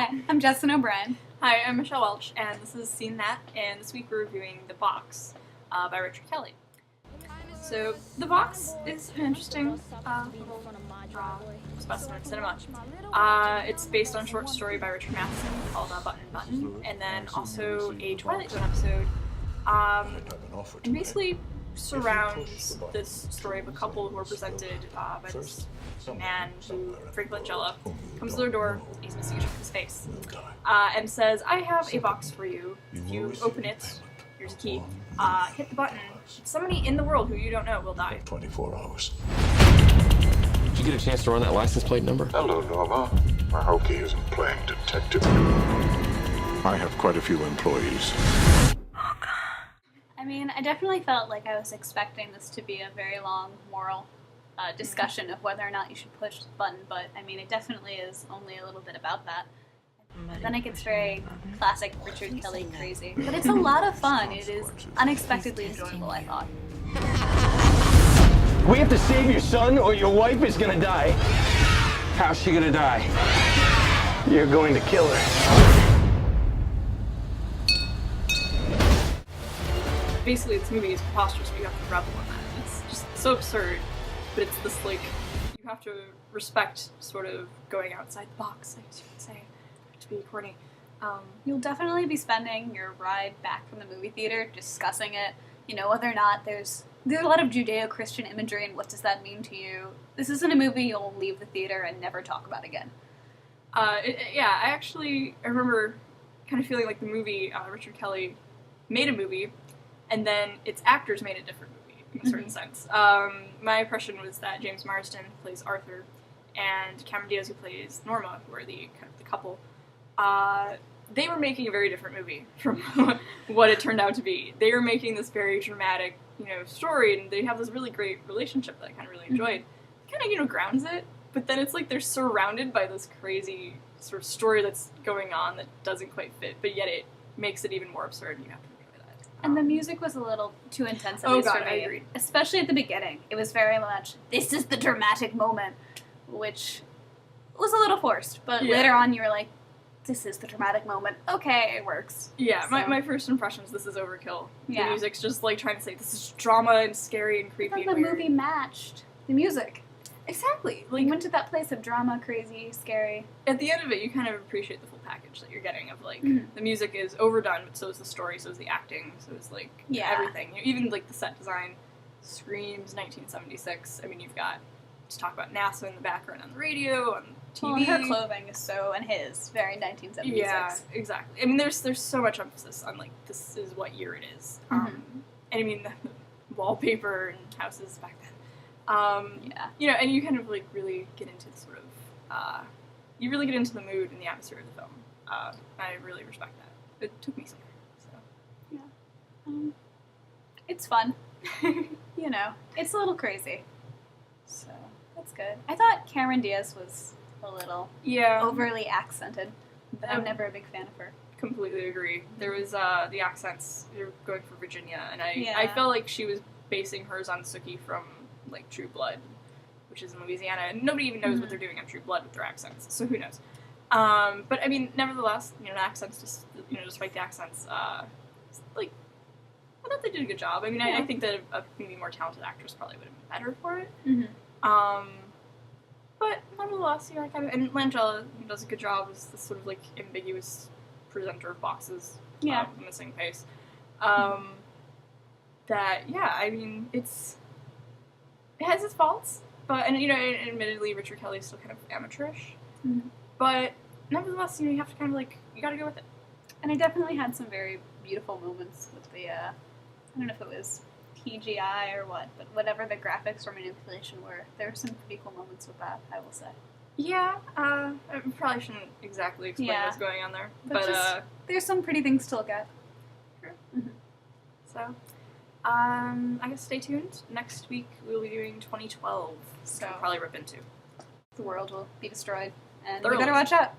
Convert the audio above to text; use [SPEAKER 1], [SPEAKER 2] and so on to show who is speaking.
[SPEAKER 1] Hi, I'm Jessen O'Brien.
[SPEAKER 2] Hi, I'm Michelle Welch, and this is Seen That, and this week we're reviewing The Box by Richard Kelly. So, The Box is an interesting little specimen of cinema. It's based on a short story by Richard Matheson called Button Button, and then also a Twilight Zone episode, and basically surrounds this story of a couple who are presented by this man who, Frank Langella, comes to their door, he's missing a chunk of his face, and says, I have a box for you. If you open it, here's a key, hit the button, somebody in the world who you don't know will die.
[SPEAKER 3] 24 hours.
[SPEAKER 4] Did you get a chance to run that license plate number?
[SPEAKER 3] Hello, Norma. I hope he isn't playing detective. I have quite a few employees.
[SPEAKER 1] I mean, I definitely felt like I was expecting this to be a very long moral discussion of whether or not you should push the button, but I mean, it definitely is only a little bit about that. Then it gets very classic Richard Kelly crazy. But it's a lot of fun. It is unexpectedly enjoyable, I thought.
[SPEAKER 5] We have to save your son or your wife is gonna die. How's she gonna die? You're going to kill her.
[SPEAKER 2] Basically, this movie is preposterous, but you have to revel in that. It's just so absurd, but it's this, like, you have to respect sort of going outside the box, I guess you could say, to be corny.
[SPEAKER 1] You'll definitely be spending your ride back from the movie theater discussing it, you know, whether or not there's a lot of Judeo-Christian imagery and what does that mean to you. This isn't a movie you'll leave the theater and never talk about again.
[SPEAKER 2] I remember kind of feeling like the movie, Richard Kelly made a movie, and then its actors made a different movie, in a certain sense. My impression was that James Marsden, who plays Arthur, and Cameron Diaz, who plays Norma, who are the couple, they were making a very different movie from what it turned out to be. They were making this very dramatic, story, and they have this really great relationship that I kind of really enjoyed. It kind of, grounds it, but then it's like they're surrounded by this crazy sort of story that's going on that doesn't quite fit, but yet it makes it even more absurd, and you have to enjoy that.
[SPEAKER 1] And the music was a little too intense, at least for me.
[SPEAKER 2] I agreed.
[SPEAKER 1] Especially at the beginning. It was very much, this is the dramatic moment, which was a little forced, but later on you were like, this is the dramatic moment. Okay, it works.
[SPEAKER 2] Yeah,
[SPEAKER 1] so.
[SPEAKER 2] my first impression is this is overkill.
[SPEAKER 1] Yeah.
[SPEAKER 2] The music's just like trying to say this is drama and scary and creepy and
[SPEAKER 1] the
[SPEAKER 2] weird.
[SPEAKER 1] movie matched the music.
[SPEAKER 2] Exactly.
[SPEAKER 1] Like, you went to that place of drama, crazy, scary.
[SPEAKER 2] At the end of it, you kind of appreciate the full package that you're getting of, like, the music is overdone, but so is the story, so is the acting, so is, like, everything. Even, like, the set design screams 1976. I mean, you've got, to talk about NASA in the background on the radio, on TV.
[SPEAKER 1] Well, and her clothing is and his, very 1976.
[SPEAKER 2] Yeah, exactly. I mean, there's so much emphasis on, like, this is what year it is. And I mean, the wallpaper and houses back then. And you kind of, like, really get into the sort of, you really get into the mood and the atmosphere of the film. I really respect that. It took me somewhere, so.
[SPEAKER 1] Yeah. It's fun. It's a little crazy. So, that's good. I thought Cameron Diaz was a little overly accented, but I'm never a big fan of her.
[SPEAKER 2] Completely agree. There was, the accents, they were going for Virginia, and I felt like she was basing hers on Sookie from, like, True Blood, which is in Louisiana, and nobody even knows what they're doing on True Blood with their accents, so who knows. But, I mean, nevertheless, the accents, despite the accents, like, I thought they did a good job. I mean, I think that a maybe more talented actress probably would have been better for it. But, nevertheless, and Langella does a good job as this sort of, like, ambiguous presenter of boxes, missing face. I mean, it has its faults, but, and admittedly, Richard Kelly is still kind of amateurish, but nevertheless, you have to kind of, like, you gotta go with it.
[SPEAKER 1] And I definitely had some very beautiful moments with the, I don't know if it was CGI or what, but whatever the graphics or manipulation were, there were some pretty cool moments with that, I will say.
[SPEAKER 2] Yeah, I probably shouldn't exactly explain what's going on there, but
[SPEAKER 1] there's some pretty things to look at.
[SPEAKER 2] Sure. So, I guess stay tuned. Next week we'll be doing 2012, so we'll probably rip into.
[SPEAKER 1] The world will be destroyed, and
[SPEAKER 2] Thoroughly.
[SPEAKER 1] we better watch out.